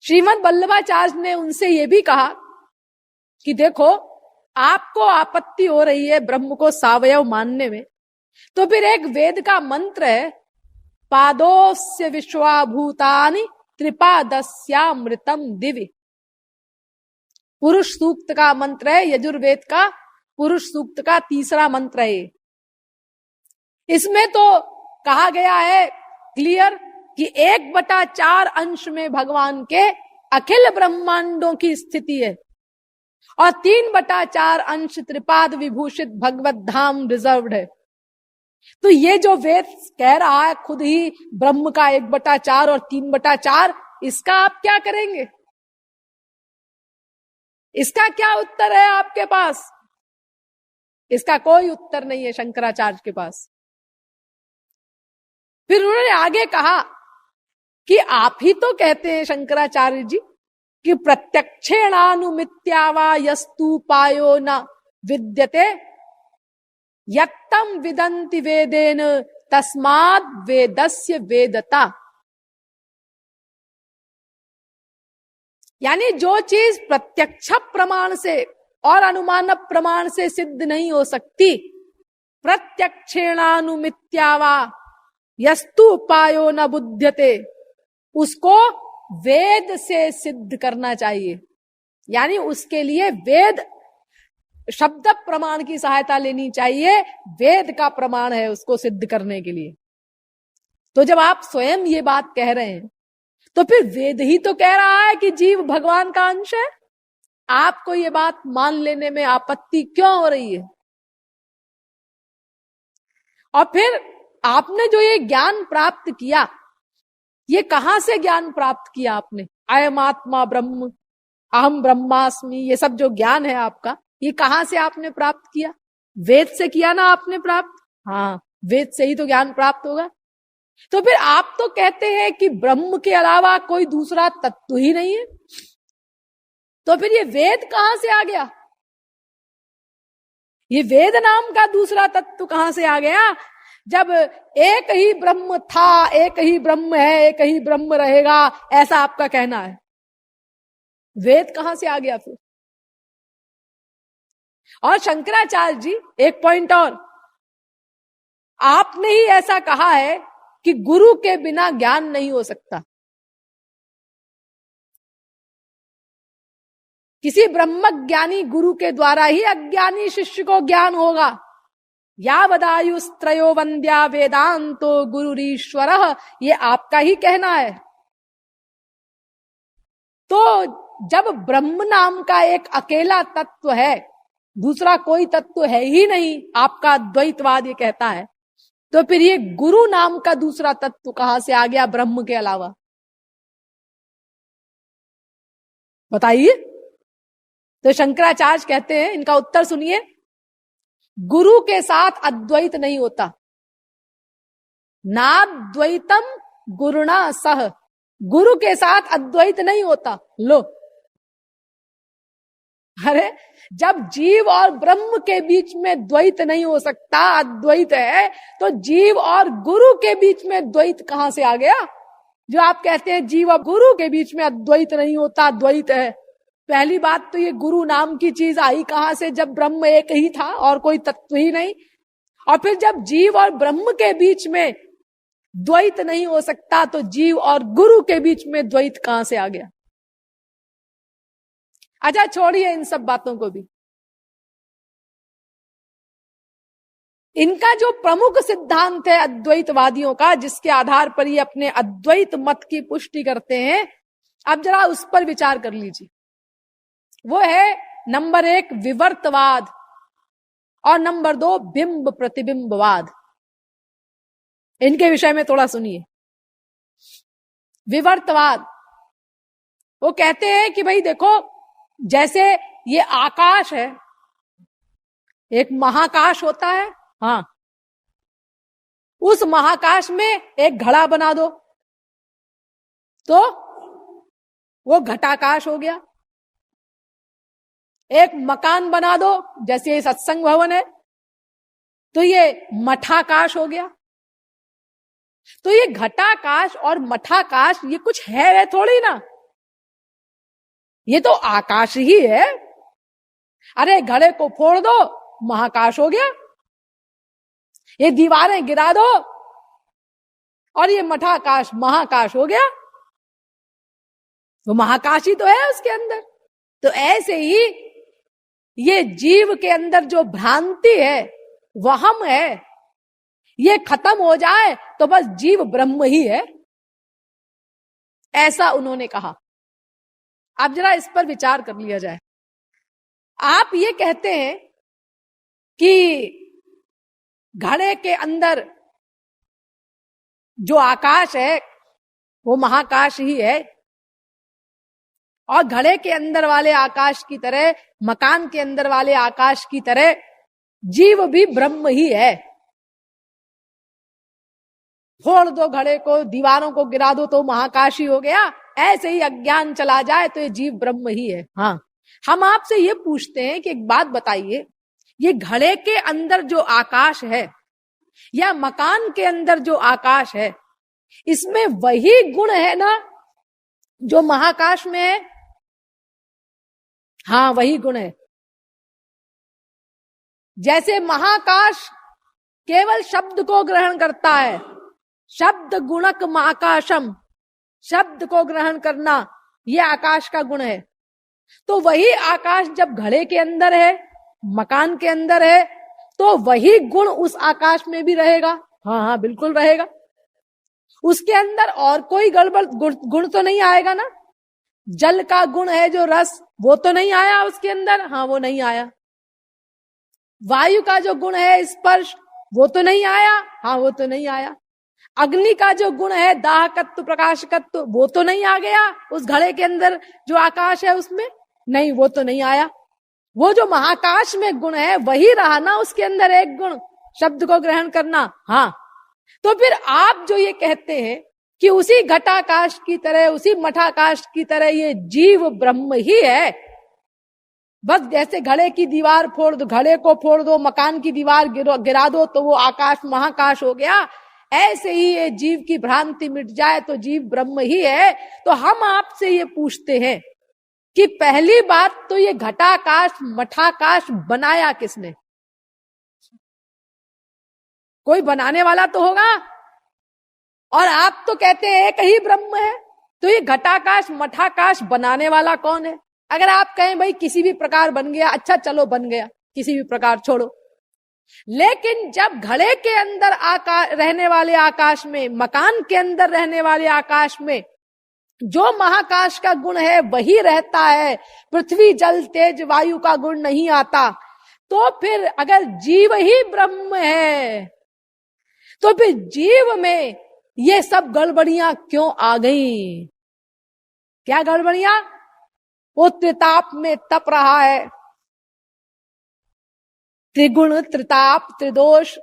श्रीमद् वल्लभाचार्य ने उनसे ये भी कहा कि देखो, आपको आपत्ति हो रही है ब्रह्म को सावयव मानने में, तो फिर एक वेद का मंत्र है, पादोस्य विश्वाभूतानि त्रिपादस्यामृतम दिव्य। पुरुष सूक्त का मंत्र है, यजुर्वेद का पुरुष सूक्त का तीसरा मंत्र है। इसमें तो कहा गया है क्लियर कि 1/4 अंश में भगवान के अखिल ब्रह्मांडों की स्थिति है और 3/4 अंश त्रिपाद विभूषित भगवत धाम रिजर्व्ड है। तो ये जो वेद कह रहा है खुद ही ब्रह्म का 1/4 और 3/4, इसका आप क्या करेंगे? इसका क्या उत्तर है आपके पास? इसका कोई उत्तर नहीं है शंकराचार्य के पास। फिर उन्होंने आगे कहा कि आप ही तो कहते हैं शंकराचार्य जी कि प्रत्यक्षेणानुमित्यावा यस्तुपायो न विद्यते यत्तम विदन्ति वेदेन तस्माद् वेदस्य वेदता। यानी जो चीज प्रत्यक्ष प्रमाण से और अनुमान प्रमाण से सिद्ध नहीं हो सकती, प्रत्यक्षेणानुमित्यावा यस्तु उपायो न बुध्यते, उसको वेद से सिद्ध करना चाहिए। यानी उसके लिए वेद शब्द प्रमाण की सहायता लेनी चाहिए, वेद का प्रमाण है उसको सिद्ध करने के लिए। तो जब आप स्वयं ये बात कह रहे हैं तो फिर वेद ही तो कह रहा है कि जीव भगवान का अंश है। आपको ये बात मान लेने में आपत्ति क्यों हो रही है? और फिर आपने जो ये ज्ञान प्राप्त किया, ये कहां से ज्ञान प्राप्त किया आपने? अयम आत्मा ब्रह्म, अहम ब्रह्मास्मि, ये सब जो ज्ञान है आपका, ये कहां से आपने प्राप्त किया? वेद से किया ना आपने प्राप्त? हाँ, वेद से ही तो ज्ञान प्राप्त होगा। तो फिर आप तो कहते हैं कि ब्रह्म के अलावा कोई दूसरा तत्व ही नहीं है, तो फिर ये वेद कहां से आ गया? ये वेद नाम का दूसरा तत्व कहां से आ गया? जब एक ही ब्रह्म था, एक ही ब्रह्म है, एक ही ब्रह्म रहेगा, ऐसा आपका कहना है, वेद कहां से आ गया फिर? और शंकराचार्य जी एक पॉइंट और, आपने ही ऐसा कहा है कि गुरु के बिना ज्ञान नहीं हो सकता। किसी ब्रह्मज्ञानी गुरु के द्वारा ही अज्ञानी शिष्य को ज्ञान होगा। यावदायुस्त्रयो वंद्या वेदांतो गुरुरीश्वरः, ये आपका ही कहना है। तो जब ब्रह्म नाम का एक अकेला तत्व है, दूसरा कोई तत्व है ही नहीं, आपका द्वैतवाद ये कहता है, तो फिर ये गुरु नाम का दूसरा तत्व कहां से आ गया ब्रह्म के अलावा? बताइए। तो शंकराचार्य कहते हैं, इनका उत्तर सुनिए, गुरु के साथ अद्वैत नहीं होता। नाद्वैतम गुरुणा सह, गुरु के साथ अद्वैत नहीं होता। लो, अरे जब जीव और ब्रह्म के बीच में द्वैत नहीं हो सकता, अद्वैत है, तो जीव और गुरु के बीच में द्वैत कहां से आ गया? जो आप कहते हैं जीव और गुरु के बीच में अद्वैत नहीं होता, द्वैत है। पहली बात तो ये गुरु नाम की चीज आई कहां से, जब ब्रह्म एक ही था और कोई तत्व ही नहीं। और फिर जब जीव और ब्रह्म के बीच में द्वैत नहीं हो सकता, तो जीव और गुरु के बीच में द्वैत कहां से आ गया? अच्छा, छोड़िए इन सब बातों को भी। इनका जो प्रमुख सिद्धांत है अद्वैतवादियों का, जिसके आधार पर ये अपने अद्वैत मत की पुष्टि करते हैं, अब जरा उस पर विचार कर लीजिए। वो है नंबर 1 विवर्तवाद और नंबर 2 बिंब प्रतिबिंबवाद। इनके विषय में थोड़ा सुनिए। विवर्तवाद, वो कहते हैं कि भाई देखो, जैसे ये आकाश है, एक महाकाश होता है, हाँ, उस महाकाश में एक घड़ा बना दो तो वो घटाकाश हो गया। एक मकान बना दो, जैसे ये सत्संग भवन है, तो ये मठाकाश हो गया। तो ये घटाकाश और मठाकाश ये कुछ है थोड़ी ना, ये तो आकाश ही है। अरे घड़े को फोड़ दो, महाकाश हो गया। ये दीवारें गिरा दो और ये मठाकाश महाकाश हो गया। वो महाकाश ही तो है उसके अंदर। तो ऐसे ही ये जीव के अंदर जो भ्रांति है, वहम है, ये खत्म हो जाए तो बस जीव ब्रह्म ही है, ऐसा उन्होंने कहा। आप जरा इस पर विचार कर लिया जाए। आप ये कहते हैं कि घड़े के अंदर जो आकाश है वो महाकाश ही है, और घड़े के अंदर वाले आकाश की तरह, मकान के अंदर वाले आकाश की तरह जीव भी ब्रह्म ही है। फोड़ दो घड़े को, दीवारों को गिरा दो तो महाकाश ही हो गया। ऐसे ही अज्ञान चला जाए तो ये जीव ब्रह्म ही है। हाँ, हम आपसे ये पूछते हैं कि एक बात बताइए, ये घड़े के अंदर जो आकाश है या मकान के अंदर जो आकाश है, इसमें वही गुण है ना जो महाकाश में है? हाँ, वही गुण है। जैसे महाकाश केवल शब्द को ग्रहण करता है, शब्द गुणक महाकाशम, शब्द को ग्रहण करना यह आकाश का गुण है। तो वही आकाश जब घड़े के अंदर है, मकान के अंदर है, तो वही गुण उस आकाश में भी रहेगा। हाँ हाँ, बिल्कुल रहेगा। उसके अंदर और कोई गड़बड़ गुण तो नहीं आएगा ना। जल का गुण है जो रस, वो तो नहीं आया उसके अंदर। हाँ, वो नहीं आया। वायु का जो गुण है स्पर्श, वो तो नहीं आया। हाँ, वो तो नहीं आया। अग्नि का जो गुण है दाहकत्व प्रकाशकत्व, वो तो नहीं आ गया उस घड़े के अंदर जो आकाश है उसमें। नहीं, वो तो नहीं आया। वो जो महाकाश में गुण है वही रहा ना उसके अंदर, एक गुण शब्द को ग्रहण करना। हाँ, तो फिर आप जो ये कहते हैं कि उसी घटाकाश की तरह, उसी मठाकाश की तरह ये जीव ब्रह्म ही है, बस जैसे घड़े की दीवार फोड़ दो, घड़े को फोड़ दो, मकान की दीवार गिरा दो तो वो आकाश महाकाश हो गया, ऐसे ही ये जीव की भ्रांति मिट जाए तो जीव ब्रह्म ही है। तो हम आपसे ये पूछते हैं कि पहली बात तो ये घटाकाश मठाकाश बनाया किसने? कोई बनाने वाला तो होगा। और आप तो कहते हैं एक ही ब्रह्म है, तो ये घटाकाश मठाकाश बनाने वाला कौन है? अगर आप कहें भाई किसी भी प्रकार बन गया, अच्छा चलो बन गया, किसी भी प्रकार छोड़ो। लेकिन जब घड़े के अंदर आकाश रहने वाले आकाश में, मकान के अंदर रहने वाले आकाश में जो महाकाश का गुण है वही रहता है, पृथ्वी जल तेज वायु का गुण नहीं आता, तो फिर अगर जीव ही ब्रह्म है तो फिर जीव में ये सब गड़बड़ियां क्यों आ गई? क्या गड़बड़ियां? वो त्रिताप में तप रहा है, त्रिगुण त्रिताप त्रिदोष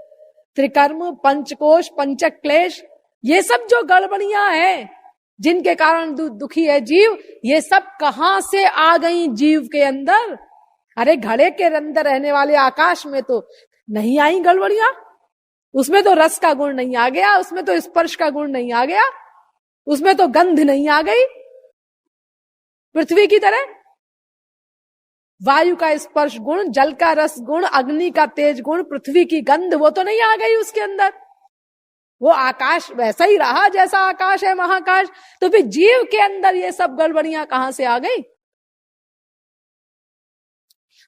त्रिकर्म पंचकोश पंचक क्लेश, ये सब जो गड़बड़ियां हैं जिनके कारण दुखी है जीव, ये सब कहां से आ गई जीव के अंदर? अरे घड़े के अंदर रहने वाले आकाश में तो नहीं आई गड़बड़ियां, उसमें तो रस का गुण नहीं आ गया, उसमें तो स्पर्श का गुण नहीं आ गया, उसमें तो गंध नहीं आ गई पृथ्वी की तरह। वायु का स्पर्श गुण, जल का रस गुण, अग्नि का तेज गुण, पृथ्वी की गंध, वो तो नहीं आ गई उसके अंदर। वो आकाश वैसा ही रहा जैसा आकाश है महाकाश। तो फिर जीव के अंदर ये सब गड़बड़ियां कहां से आ गई?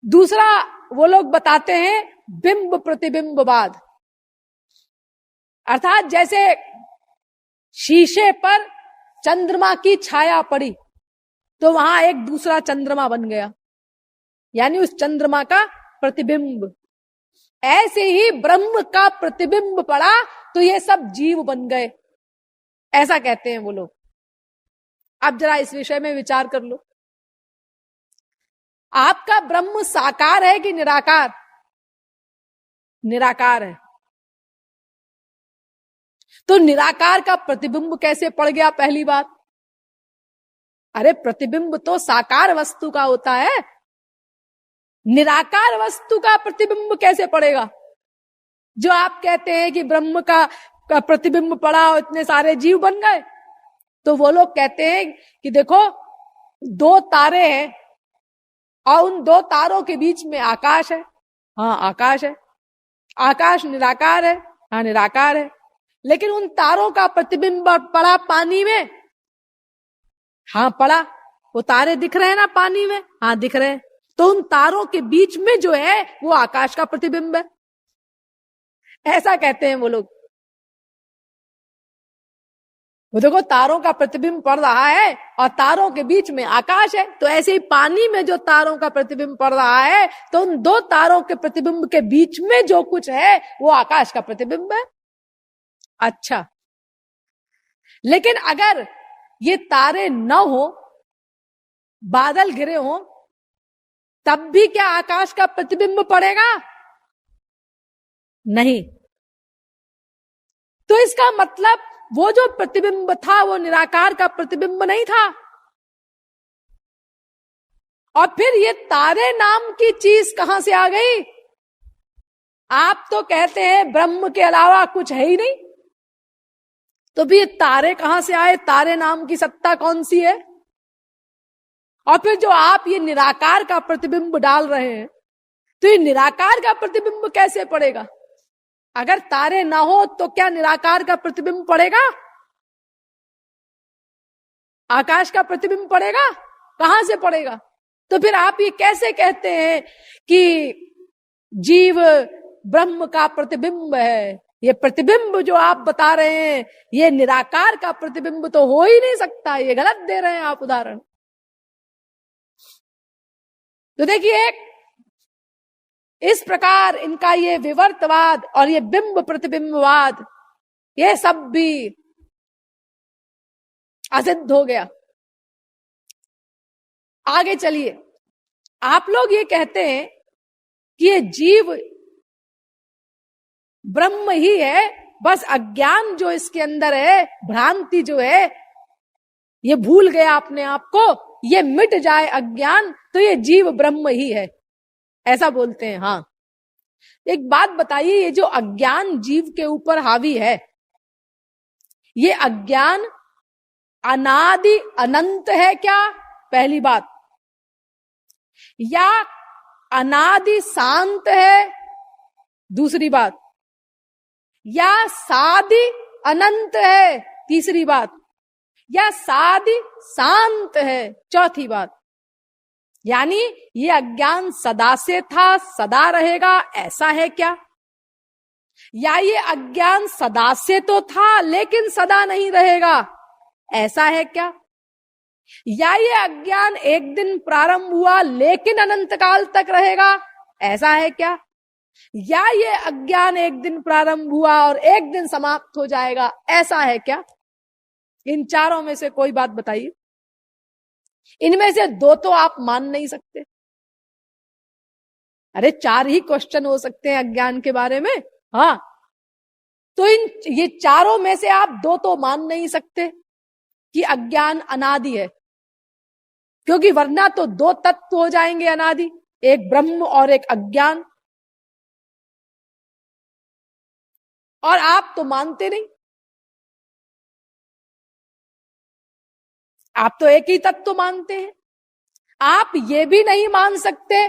दूसरा वो लोग बताते हैं बिंब प्रतिबिंबवाद, अर्थात जैसे शीशे पर चंद्रमा की छाया पड़ी तो वहां एक दूसरा चंद्रमा बन गया, यानी उस चंद्रमा का प्रतिबिंब। ऐसे ही ब्रह्म का प्रतिबिंब पड़ा तो ये सब जीव बन गए, ऐसा कहते हैं वो लोग। अब जरा इस विषय में विचार कर लो, आपका ब्रह्म साकार है कि निराकार? निराकार है। तो निराकार का प्रतिबिंब कैसे पड़ गया? पहली बात, अरे प्रतिबिंब तो साकार वस्तु का होता है, निराकार वस्तु का प्रतिबिंब कैसे पड़ेगा? जो आप कहते हैं कि ब्रह्म का प्रतिबिंब पड़ा और इतने सारे जीव बन गए, तो वो लोग कहते हैं कि देखो दो तारे हैं और उन दो तारों के बीच में आकाश है। हाँ आकाश है। आकाश निराकार है। हाँ निराकार है। लेकिन उन तारों का प्रतिबिंब पड़ा पानी में। हाँ पड़ा। वो तारे दिख रहे हैं ना पानी में। हाँ दिख रहे हैं। तो उन तारों के बीच में जो है वो आकाश का प्रतिबिंब है, ऐसा कहते हैं वो लोग। वो देखो तारों का प्रतिबिंब पड़ रहा है और तारों के बीच में आकाश है, तो ऐसे ही पानी में जो तारों का प्रतिबिंब पड़ रहा है तो उन दो तारों के प्रतिबिंब के बीच में जो कुछ है वो आकाश का प्रतिबिंब है। अच्छा, लेकिन अगर ये तारे न हो, बादल घिरे हो, तब भी क्या आकाश का प्रतिबिंब पड़ेगा? नहीं। तो इसका मतलब वो जो प्रतिबिंब था वो निराकार का प्रतिबिंब नहीं था। और फिर ये तारे नाम की चीज कहां से आ गई? आप तो कहते हैं ब्रह्म के अलावा कुछ है ही नहीं, तो भी ये तारे कहां से आए? तारे नाम की सत्ता कौन सी है? और फिर जो आप ये निराकार का प्रतिबिंब डाल रहे हैं, तो ये निराकार का प्रतिबिंब कैसे पड़ेगा? अगर तारे ना हो तो क्या निराकार का प्रतिबिंब पड़ेगा? आकाश का प्रतिबिंब पड़ेगा? कहां से पड़ेगा? तो फिर आप ये कैसे कहते हैं कि जीव ब्रह्म का प्रतिबिंब है? ये प्रतिबिंब जो आप बता रहे हैं ये निराकार का प्रतिबिंब तो हो ही नहीं सकता। ये गलत दे रहे हैं आप उदाहरण। तो देखिए, इस प्रकार इनका ये विवर्तवाद और ये बिंब प्रतिबिंबवाद, ये सब भी असिद्ध हो गया। आगे चलिए, आप लोग ये कहते हैं कि ये जीव ब्रह्म ही है, बस अज्ञान जो इसके अंदर है, भ्रांति जो है, ये भूल गया अपने आप को, ये मिट जाए अज्ञान तो ये जीव ब्रह्म ही है, ऐसा बोलते हैं। हाँ, एक बात बताइए, ये जो अज्ञान जीव के ऊपर हावी है, ये अज्ञान अनादि अनंत है क्या? पहली बात। या अनादि शांत है? दूसरी बात। या सादि अनंत है? तीसरी बात। या सादि शांत है? चौथी बात। यानी ये अज्ञान सदा से था, सदा रहेगा, ऐसा है क्या? या ये अज्ञान सदा से तो था लेकिन सदा नहीं रहेगा, ऐसा है क्या? या ये अज्ञान एक दिन प्रारंभ हुआ लेकिन अनंत काल तक रहेगा, ऐसा है क्या? या ये अज्ञान एक दिन प्रारंभ हुआ और एक दिन समाप्त हो जाएगा, ऐसा है क्या? इन चारों में से कोई बात बताइए। इनमें से दो तो आप मान नहीं सकते। अरे चार ही क्वेश्चन हो सकते हैं अज्ञान के बारे में। हाँ, तो ये चारों में से आप दो तो मान नहीं सकते कि अज्ञान अनादि है, क्योंकि वरना तो दो तत्व हो जाएंगे अनादि, एक ब्रह्म और एक अज्ञान। और आप तो मानते नहीं, आप तो एक ही तत्व मानते हैं। आप ये भी नहीं मान सकते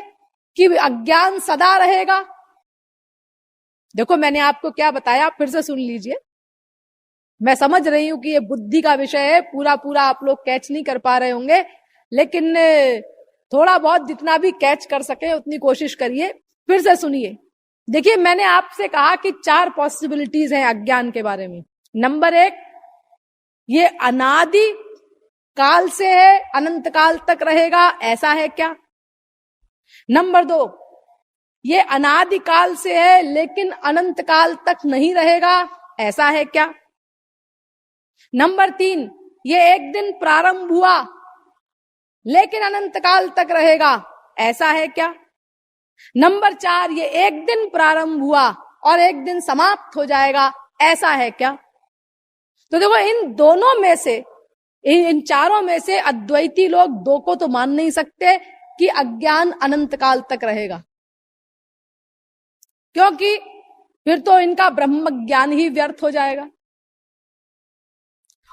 कि अज्ञान सदा रहेगा। देखो मैंने आपको क्या बताया, फिर से सुन लीजिए। मैं समझ रही हूं कि ये बुद्धि का विषय है, पूरा पूरा आप लोग कैच नहीं कर पा रहे होंगे, लेकिन थोड़ा बहुत जितना भी कैच कर सके उतनी कोशिश करिए। फिर से सुनिए। देखिए, मैंने आपसे कहा कि चार पॉसिबिलिटीज हैं अज्ञान के बारे में। नंबर एक, ये अनादि काल से है, अनंत काल तक रहेगा, ऐसा है क्या? नंबर दो, ये अनादि काल से है लेकिन अनंत काल तक नहीं रहेगा, ऐसा है क्या? नंबर तीन, ये एक दिन प्रारंभ हुआ लेकिन अनंत काल तक रहेगा, ऐसा है क्या? नंबर चार, ये एक दिन प्रारंभ हुआ और एक दिन समाप्त हो जाएगा, ऐसा है क्या? तो देखो, इन दोनों में से, इन चारों में से अद्वैती लोग दो को तो मान नहीं सकते कि अज्ञान अनंत काल तक रहेगा, क्योंकि फिर तो इनका ब्रह्म ज्ञान ही व्यर्थ हो जाएगा।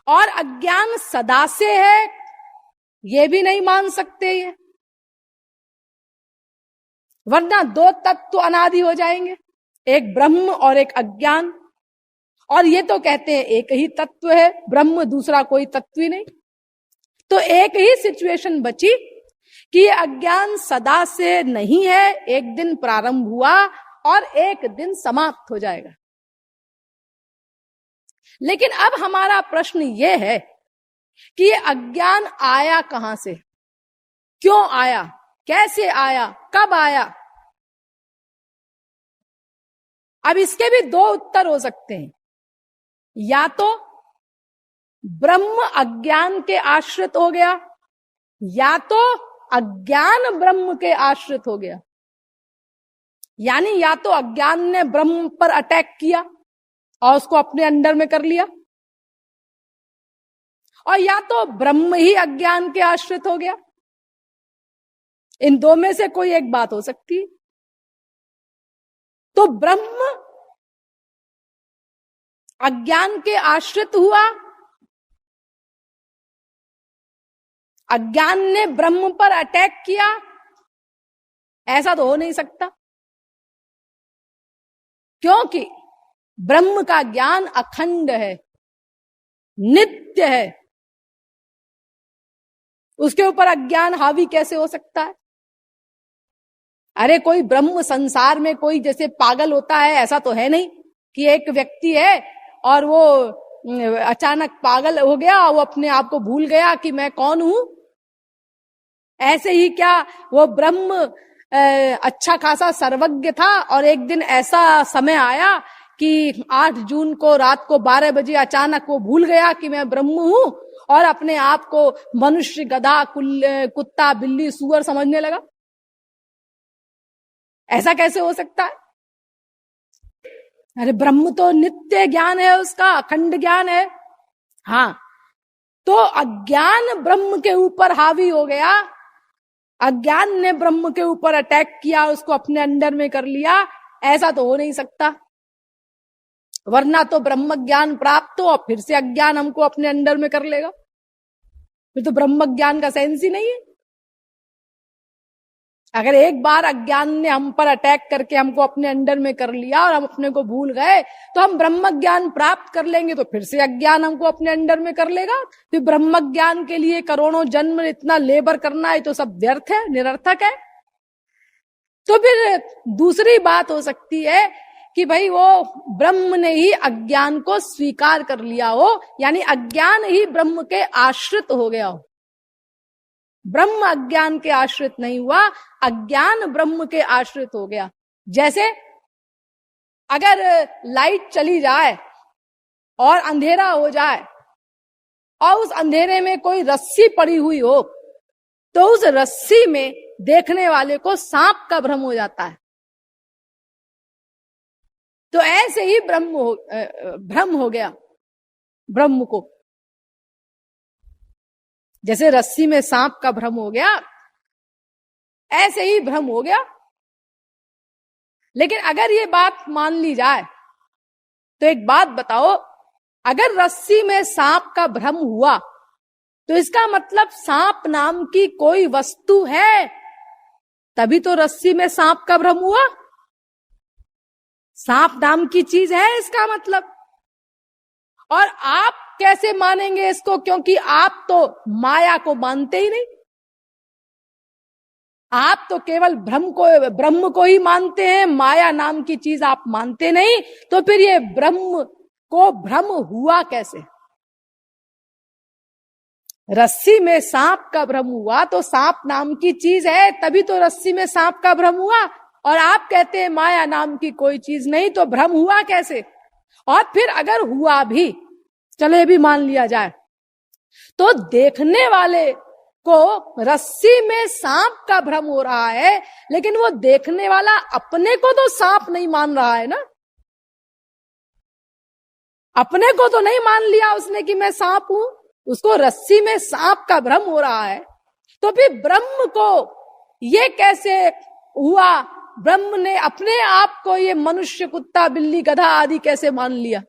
और अज्ञान सदा से है ये भी नहीं मान सकते ये, वरना दो तत्व अनादि हो जाएंगे, एक ब्रह्म और एक अज्ञान। और ये तो कहते हैं एक ही तत्व है ब्रह्म, दूसरा कोई तत्व ही नहीं। तो एक ही सिचुएशन बची कि ये अज्ञान सदा से नहीं है, एक दिन प्रारंभ हुआ और एक दिन समाप्त हो जाएगा। लेकिन अब हमारा प्रश्न ये है कि ये अज्ञान आया कहां से, क्यों आया, कैसे आया, कब आया? अब इसके भी दो उत्तर हो सकते हैं। या तो ब्रह्म अज्ञान के आश्रित हो गया, या तो अज्ञान ब्रह्म के आश्रित हो गया। यानी या तो अज्ञान ने ब्रह्म पर अटैक किया और उसको अपने अंडर में कर लिया, और या तो ब्रह्म ही अज्ञान के आश्रित हो गया। इन दो में से कोई एक बात हो सकती है। तो ब्रह्म अज्ञान के आश्रित हुआ, अज्ञान ने ब्रह्म पर अटैक किया, ऐसा तो हो नहीं सकता, क्योंकि ब्रह्म का ज्ञान अखंड है, नित्य है। उसके ऊपर अज्ञान हावी कैसे हो सकता है? अरे कोई ब्रह्म संसार में कोई जैसे पागल होता है, ऐसा तो है नहीं कि एक व्यक्ति है और वो अचानक पागल हो गया, वो अपने आप को भूल गया कि मैं कौन हूं। ऐसे ही क्या वो ब्रह्म अच्छा खासा सर्वज्ञ था और एक दिन ऐसा समय आया कि 8 जून को रात को 12 बजे अचानक वो भूल गया कि मैं ब्रह्म हूं और अपने आप को मनुष्य, गधा, कुत्ता, बिल्ली, सूअर समझने लगा? ऐसा कैसे हो सकता है? अरे ब्रह्म तो नित्य ज्ञान है, उसका अखंड ज्ञान है। हाँ, तो अज्ञान ब्रह्म के ऊपर हावी हो गया, अज्ञान ने ब्रह्म के ऊपर अटैक किया, उसको अपने अंडर में कर लिया, ऐसा तो हो नहीं सकता। वरना तो ब्रह्म ज्ञान प्राप्त हो और फिर से अज्ञान हमको अपने अंडर में कर लेगा, फिर तो ब्रह्म ज्ञान का सेंस ही नहीं है। अगर एक बार अज्ञान ने हम पर अटैक करके हमको अपने अंडर में कर लिया और हम अपने को भूल गए, तो हम ब्रह्म ज्ञान प्राप्त कर लेंगे तो फिर से अज्ञान हमको अपने अंडर में कर लेगा। फिर ब्रह्म ज्ञान के लिए करोड़ों जन्म इतना लेबर करना है तो सब व्यर्थ है, निरर्थक है। तो फिर दूसरी बात हो सकती है कि भाई वो ब्रह्म ने ही अज्ञान को स्वीकार कर लिया हो, यानी अज्ञान ही ब्रह्म के आश्रित हो गया हो। ब्रह्म अज्ञान के आश्रित नहीं हुआ, अज्ञान ब्रह्म के आश्रित हो गया। जैसे अगर लाइट चली जाए और अंधेरा हो जाए और उस अंधेरे में कोई रस्सी पड़ी हुई हो, तो उस रस्सी में देखने वाले को सांप का भ्रम हो जाता है। तो ऐसे ही भ्रम हो गया ब्रह्म को। जैसे रस्सी में सांप का भ्रम हो गया, ऐसे ही भ्रम हो गया। लेकिन अगर ये बात मान ली जाए तो एक बात बताओ, अगर रस्सी में सांप का भ्रम हुआ तो इसका मतलब सांप नाम की कोई वस्तु है, तभी तो रस्सी में सांप का भ्रम हुआ। सांप नाम की चीज है इसका मतलब। और आप कैसे मानेंगे इसको, क्योंकि आप तो माया को मानते ही नहीं, आप तो केवल ब्रह्म को ही मानते हैं, माया नाम की चीज आप मानते नहीं। तो फिर ये ब्रह्म को भ्रम हुआ कैसे? रस्सी में सांप का भ्रम हुआ तो सांप नाम की चीज है, तभी तो रस्सी में सांप का भ्रम हुआ। और आप कहते हैं माया नाम की कोई चीज नहीं, तो भ्रम हुआ कैसे? और फिर अगर हुआ भी, चलो ये भी मान लिया जाए, तो देखने वाले को रस्सी में सांप का भ्रम हो रहा है, लेकिन वो देखने वाला अपने को तो सांप नहीं मान रहा है ना। अपने को तो नहीं मान लिया उसने कि मैं सांप हूं, उसको रस्सी में सांप का भ्रम हो रहा है। तो फिर ब्रह्म को ये कैसे हुआ? ब्रह्म ने अपने आप को ये मनुष्य, कुत्ता, बिल्ली, गधा आदि कैसे मान लिया?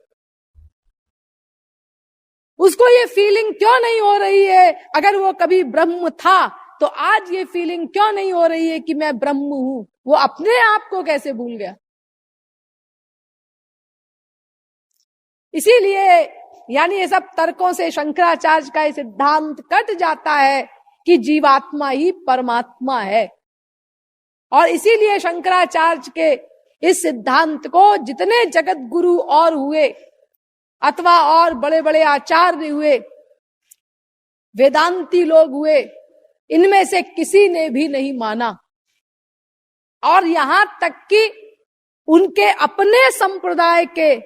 उसको ये फीलिंग क्यों नहीं हो रही है? अगर वो कभी ब्रह्म था तो आज ये फीलिंग क्यों नहीं हो रही है कि मैं ब्रह्म हूं? वो अपने आप को कैसे भूल गया? इसीलिए यानी ये सब तर्कों से शंकराचार्य का सिद्धांत कट जाता है कि जीवात्मा ही परमात्मा है। और इसीलिए शंकराचार्य के इस सिद्धांत को जितने जगत गुरु और हुए अथवा और बड़े बड़े आचार्य हुए, वेदांती लोग हुए, इनमें से किसी ने भी नहीं माना। और यहां तक कि उनके अपने संप्रदाय के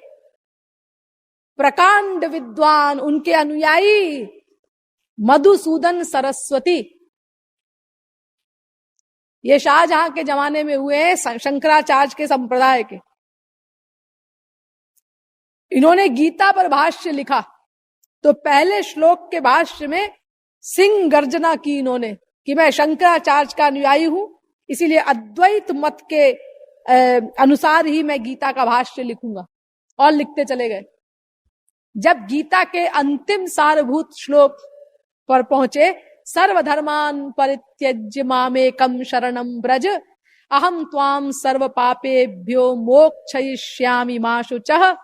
प्रकांड विद्वान, उनके अनुयायी मधुसूदन सरस्वती, ये शाहजहां के जमाने में हुए हैं, शंकराचार्य के संप्रदाय के। इन्होंने गीता पर भाष्य लिखा तो पहले श्लोक के भाष्य में सिंह गर्जना की इन्होंने कि मैं शंकराचार्य का अनुयायी हूं, इसीलिए अद्वैत मत के अनुसार ही मैं गीता का भाष्य लिखूंगा। और लिखते चले गए। जब गीता के अंतिम सारभूत श्लोक पर पहुंचे, सर्वधर्मान परित्यज्य मामेकं शरणं व्रज अहम त्वाम सर्व पापेभ्यो मोक्षयिष्यामि मा शुचः,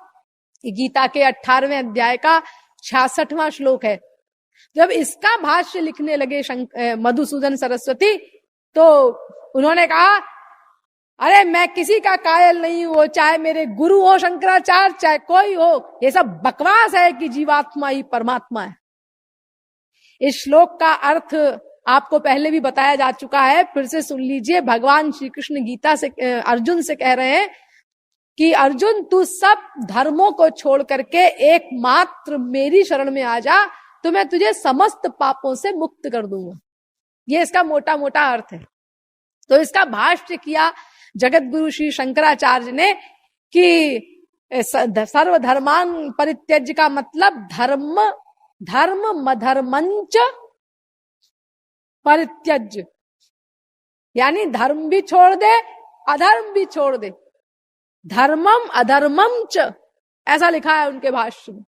गीता के 18वें अध्याय का 66वां श्लोक है। जब इसका भाष्य लिखने लगे मधुसूदन सरस्वती तो उन्होंने कहा, अरे मैं किसी का कायल नहीं हूं, चाहे मेरे गुरु हो शंकराचार्य, चाहे कोई हो, ये सब बकवास है कि जीवात्मा ही परमात्मा है। इस श्लोक का अर्थ आपको पहले भी बताया जा चुका है, फिर से सुन लीजिए। भगवान श्री कृष्ण गीता से अर्जुन से कह रहे हैं कि अर्जुन तू सब धर्मों को छोड़ करके एकमात्र मेरी शरण में आ जा, तो मैं तुझे समस्त पापों से मुक्त कर दूंगा। ये इसका मोटा मोटा अर्थ है। तो इसका भाष्य किया जगत गुरु श्री शंकराचार्य ने कि सर्वधर्मान परित्यज्य का मतलब धर्म मधर्मंच परित्यज्य, यानी धर्म भी छोड़ दे, अधर्म भी छोड़ दे। धर्मम अधर्मम च, ऐसा लिखा है उनके भाष्य में।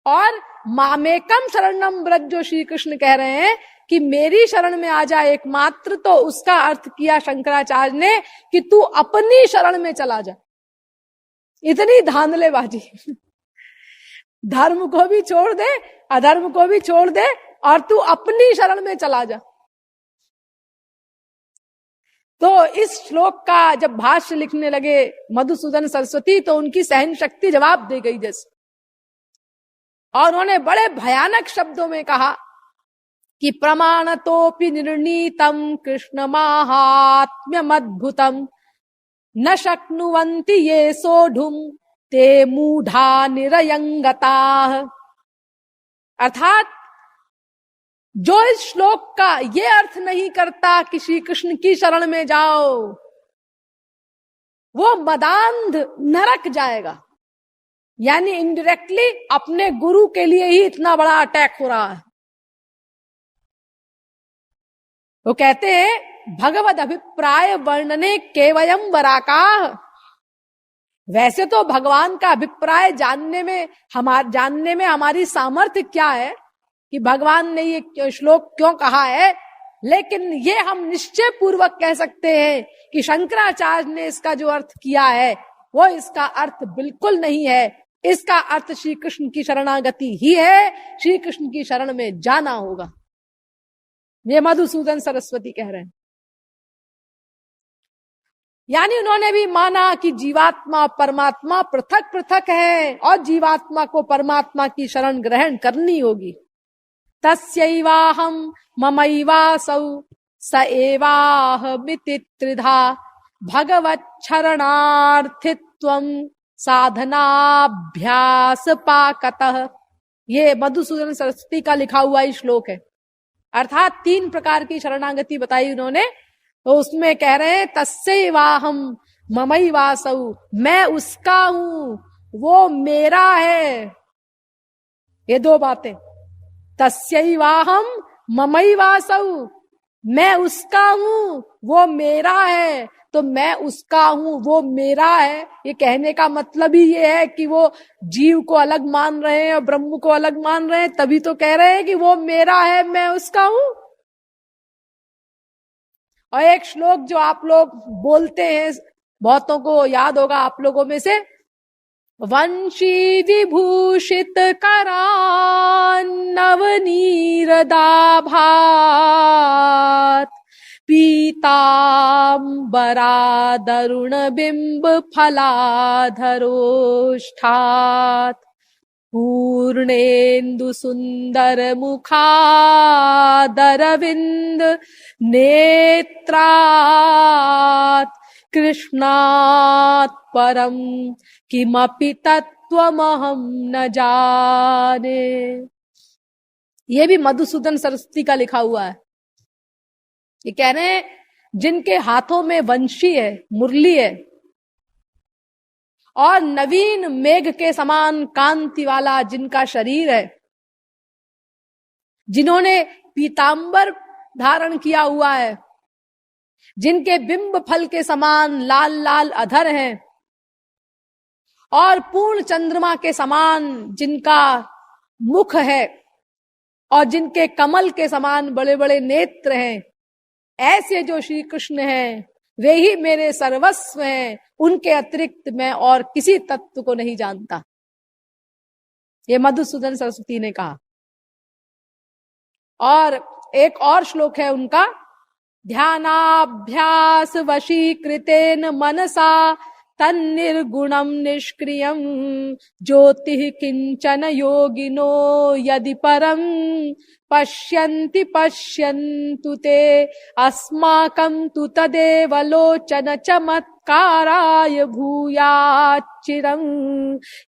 और मामेकम शरणम व्रज, जो श्री कृष्ण कह रहे हैं कि मेरी शरण में आ जाए एकमात्र, तो उसका अर्थ किया शंकराचार्य ने कि तू अपनी शरण में चला जा। इतनी धांधलेबाजी धर्म को भी छोड़ दे, अधर्म को भी छोड़ दे, और तू अपनी शरण में चला जा। तो इस श्लोक का जब भाष्य लिखने लगे मधुसूदन सरस्वती, तो उनकी सहन शक्ति जवाब दे गई जैसे, और उन्होंने बड़े भयानक शब्दों में कहा कि प्रमाणतोपि निर्णीतम कृष्ण माहात्म्यमद्भुतम न शक्नुवन्ति ये सोढुम ते मूढ़ा निरयंगता। अर्थात जो इस श्लोक का ये अर्थ नहीं करता कि श्री कृष्ण की शरण में जाओ, वो मदांध नरक जाएगा। यानी इनडायरेक्टली अपने गुरु के लिए ही इतना बड़ा अटैक हो रहा है। वो कहते हैं भगवद अभिप्राय वर्णने केवयम वराका। वैसे तो भगवान का अभिप्राय जानने में हमारी सामर्थ्य क्या है कि भगवान ने ये श्लोक क्यों कहा है, लेकिन ये हम निश्चय पूर्वक कह सकते हैं कि शंकराचार्य ने इसका जो अर्थ किया है वो इसका अर्थ बिल्कुल नहीं है। इसका अर्थ श्री कृष्ण की शरणागति ही है, श्री कृष्ण की शरण में जाना होगा। ये मधुसूदन सरस्वती कह रहे हैं। यानी उन्होंने भी माना कि जीवात्मा परमात्मा पृथक पृथक है और जीवात्मा को परमात्मा की शरण ग्रहण करनी होगी। तस्यैवाहं ममैवासौ स एवाहमिति त्रिधा भगवच्छरणार्थित्वं साधनाभ्यास पाकतः। ये मधुसूदन सरस्वती का लिखा हुआ ही श्लोक है। अर्थात 3 प्रकार की शरणागति बताई उन्होंने। तो उसमें कह रहे हैं तस्यैवाहं ममैवासौ, मैं उसका हूं, वो मेरा है। ये 2 बातें, तस्यैवाहं ममैवासौ, मैं उसका हूं, वो मेरा है। तो मैं उसका हूं, वो मेरा है। ये कहने का मतलब ही ये है कि वो जीव को अलग मान रहे हैं और ब्रह्म को अलग मान रहे हैं, तभी तो कह रहे हैं कि वो मेरा है, मैं उसका हूं। और एक श्लोक जो आप लोग बोलते हैं, बहुतों को याद होगा आप लोगों में से, वंशी विभूषित करान्नवनीरदाभात पीताम्बरादरुण बिंब फलाधरोष्ठात् पूर्णेन्दु सुंदर मुखादरविंद नेत्रात् कृष्णात् परम किमपि तत्त्वमहं न जाने। ये भी मधुसूदन सरस्वती का लिखा हुआ है। ये कह रहे हैं जिनके हाथों में वंशी है, मुरली है, और नवीन मेघ के समान कांति वाला जिनका शरीर है, जिन्होंने पीतांबर धारण किया हुआ है, जिनके बिंब फल के समान लाल लाल अधर हैं, और पूर्ण चंद्रमा के समान जिनका मुख है, और जिनके कमल के समान बड़े बड़े नेत्र हैं, ऐसे जो श्री कृष्ण हैं वे ही मेरे सर्वस्व हैं। उनके अतिरिक्त मैं और किसी तत्व को नहीं जानता। ये मधुसूदन सरस्वती ने कहा। और एक और श्लोक है उनका, ध्यानाभ्यास वशीकृतेन मनसा तन्निर्गुणं निष्क्रियं ज्योतिः किंचन योगिनो यदि परं पश्यन्ति पश्यन्तु ते अस्माकं तु तदेव लोचन चमत्काराय भूयाच्चिरं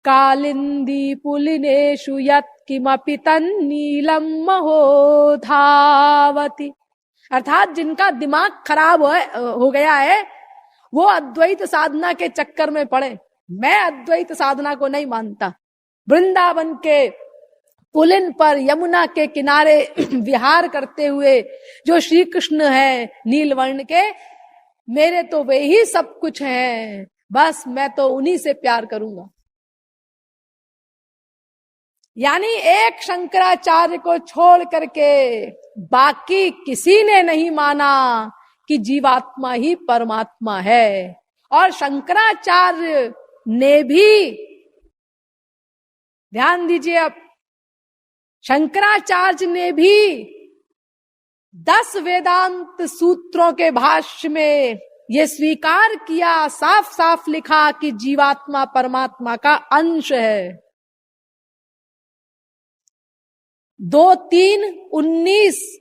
कालिंदी पुलिनेषु यत्किमपि तन्नीलं महोधावति। अर्थात जिनका दिमाग खराब हो गया है वो अद्वैत साधना के चक्कर में पड़े। मैं अद्वैत साधना को नहीं मानता। वृंदावन के पुलिन पर यमुना के किनारे विहार करते हुए जो श्री कृष्ण है नीलवर्ण के, मेरे तो वे ही सब कुछ हैं, बस मैं तो उन्हीं से प्यार करूंगा। यानी एक शंकराचार्य को छोड़ करके बाकी किसी ने नहीं माना कि जीवात्मा ही परमात्मा है। और शंकराचार्य ने भी, ध्यान दीजिए, अब शंकराचार्य ने भी 10 वेदांत सूत्रों के भाष्य में ये स्वीकार किया, साफ साफ लिखा कि जीवात्मा परमात्मा का अंश है। 2-3-19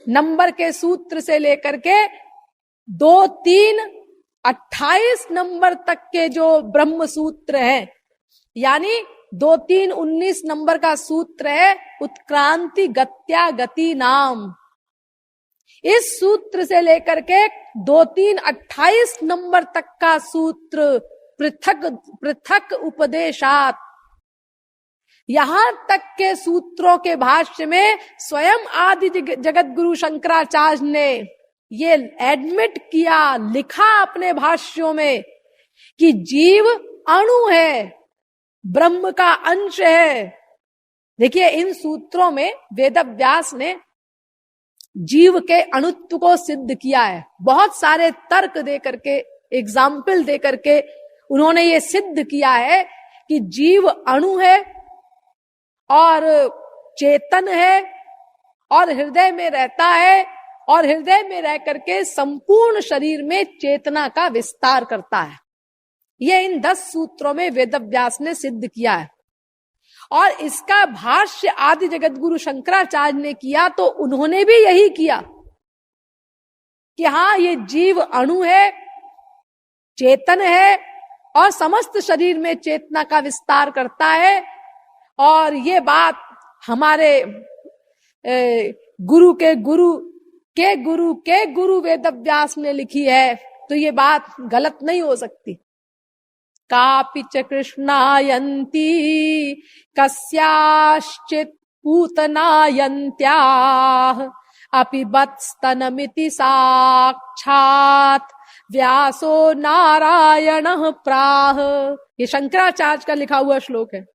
नंबर के सूत्र से लेकर के 2-3-28 नंबर तक के जो ब्रह्म सूत्र हैं, यानी 2-3-19 नंबर का सूत्र है उत्क्रांति गत्या गति नाम। इस सूत्र से लेकर के 2-3-28 नंबर तक का सूत्र पृथक पृथक उपदेशात, यहां तक के सूत्रों के भाष्य में स्वयं आदि जगत गुरु शंकराचार्य ने ये एडमिट किया, लिखा अपने भाष्यों में कि जीव अणु है, ब्रह्म का अंश है। देखिए इन सूत्रों में वेदव्यास ने जीव के अणुत्व को सिद्ध किया है। बहुत सारे तर्क दे करके, एग्जाम्पल दे करके उन्होंने ये सिद्ध किया है कि जीव अणु है और चेतन है और हृदय में रहता है, और हृदय में रह करके संपूर्ण शरीर में चेतना का विस्तार करता है। ये इन 10 सूत्रों में वेदव्यास ने सिद्ध किया है। और इसका भाष्य आदि जगत गुरु शंकराचार्य ने किया तो उन्होंने भी यही किया कि हाँ, ये जीव अणु है, चेतन है और समस्त शरीर में चेतना का विस्तार करता है। और ये बात हमारे गुरु के गुरु के गुरु के गुरु वेदव्यास ने लिखी है, तो ये बात गलत नहीं हो सकती। कापि च कृष्णायन्ती कस्याश्चित् पूतनायन्त्याः अपिबत्स्तनमिति साक्षात व्यासो नारायणः प्राह। ये शंकराचार्य का लिखा हुआ श्लोक है।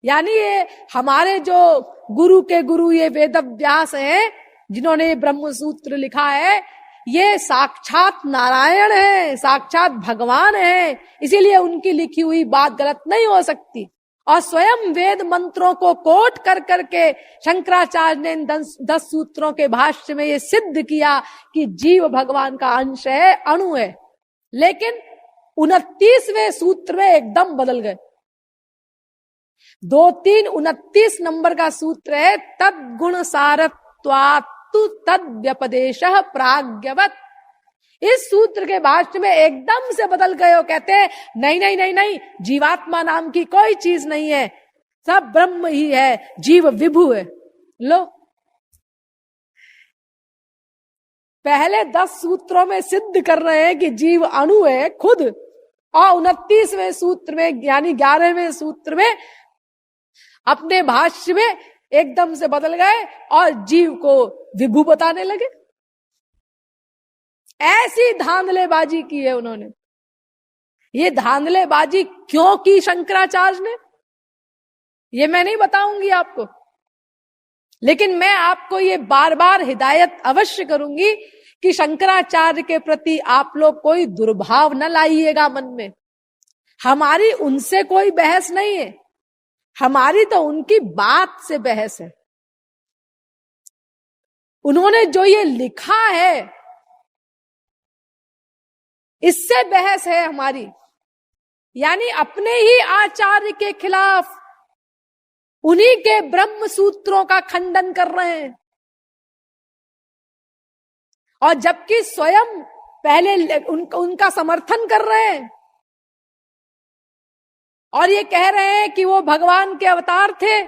यानी ये हमारे जो गुरु के गुरु ये वेद व्यास हैं, जिन्होंने ब्रह्म सूत्र लिखा है, ये साक्षात नारायण है, साक्षात भगवान है, इसीलिए उनकी लिखी हुई बात गलत नहीं हो सकती। और स्वयं वेद मंत्रों को कोट कर करके शंकराचार्य ने इन 10 सूत्रों के भाष्य में ये सिद्ध किया कि जीव भगवान का अंश है, अणु है। लेकिन 29वें सूत्र में एकदम बदल गए। 2, 3, 29 नंबर का सूत्र है, तद गुण सारत्वात्तु तद व्यपदेशः प्राज्ञवत्। इस सूत्र के भाष्य में एकदम से बदल गए हो, कहते हैं नहीं नहीं नहीं नहीं, जीवात्मा नाम की कोई चीज नहीं है, सब ब्रह्म ही है, जीव विभु है। लो, पहले 10 सूत्रों में सिद्ध कर रहे हैं कि जीव अणु है खुद, और 29वें सूत्र में यानी 11वें सूत्र में अपने भाष्य में एकदम से बदल गए और जीव को विभु बताने लगे। ऐसी धांधलेबाजी की है उन्होंने। ये धांधलेबाजी क्यों की शंकराचार्य ने, ये मैं नहीं बताऊंगी आपको, लेकिन मैं आपको ये बार बार हिदायत अवश्य करूंगी कि शंकराचार्य के प्रति आप लोग कोई दुर्भाव न लाइएगा मन में। हमारी उनसे कोई बहस नहीं है, हमारी तो उनकी बात से बहस है। उन्होंने जो ये लिखा है इससे बहस है हमारी। यानी अपने ही आचार्य के खिलाफ उन्हीं के ब्रह्म सूत्रों का खंडन कर रहे हैं, और जबकि स्वयं पहले उनका समर्थन कर रहे हैं और ये कह रहे हैं कि वो भगवान के अवतार थे,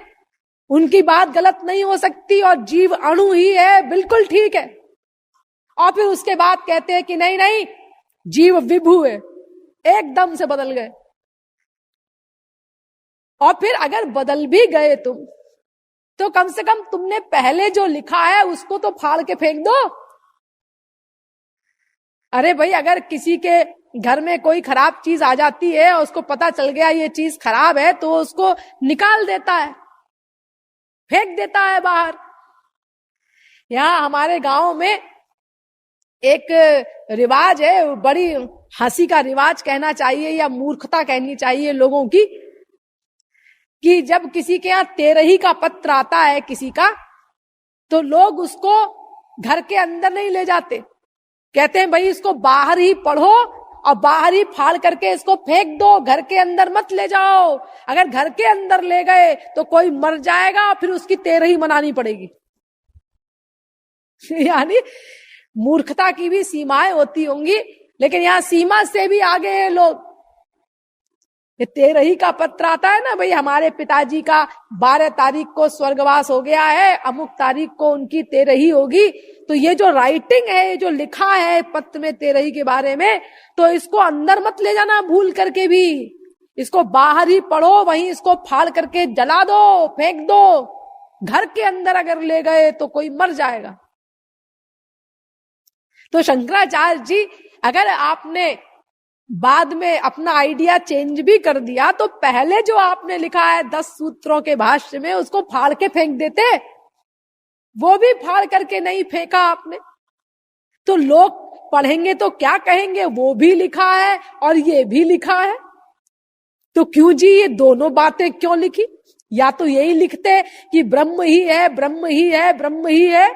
उनकी बात गलत नहीं हो सकती और जीव अणु ही है, बिल्कुल ठीक है। और फिर उसके बाद कहते हैं कि नहीं नहीं, जीव विभु है। एकदम से बदल गए। और फिर अगर बदल भी गए तुम, तो कम से कम तुमने पहले जो लिखा है उसको तो फाड़ के फेंक दो। अरे भाई, अगर किसी के घर में कोई खराब चीज आ जाती है और उसको पता चल गया ये चीज खराब है, तो उसको निकाल देता है, फेंक देता है बाहर। यहां हमारे गांव में एक रिवाज है, बड़ी हंसी का रिवाज कहना चाहिए या मूर्खता कहनी चाहिए लोगों की, कि जब किसी के यहाँ तेरही का पत्र आता है किसी का, तो लोग उसको घर के अंदर नहीं ले जाते, कहते हैं भाई इसको बाहर ही पढ़ो और बाहर ही फाड़ करके इसको फेंक दो, घर के अंदर मत ले जाओ। अगर घर के अंदर ले गए तो कोई मर जाएगा और फिर उसकी तेरही मनानी पड़ेगी। यानी मूर्खता की भी सीमाएं होती होंगी, लेकिन यहाँ सीमा से भी आगे हैं लोग। ये तेरही का पत्र आता है ना, भाई हमारे पिताजी का 12 तारीख को स्वर्गवास हो गया है, अमुक तारीख को उनकी तेरही होगी, तो ये जो राइटिंग है, जो लिखा है पत्र में तेरही के बारे में, तो इसको अंदर मत ले जाना भूल करके भी, इसको बाहर ही पढ़ो, वहीं इसको फाड़ करके जला दो, फेंक दो। घर के अंदर अगर ले गए तो कोई मर जाएगा। तो शंकराचार्य जी, अगर आपने बाद में अपना आइडिया चेंज भी कर दिया, तो पहले जो आपने लिखा है 10 सूत्रों के भाष्य में, उसको फाड़ के फेंक देते। वो भी फाड़ करके नहीं फेंका आपने, तो लोग पढ़ेंगे तो क्या कहेंगे, वो भी लिखा है और ये भी लिखा है। तो क्यों जी ये दोनों बातें क्यों लिखी? या तो यही लिखते कि ब्रह्म ही है, ब्रह्म ही है, ब्रह्म ही है।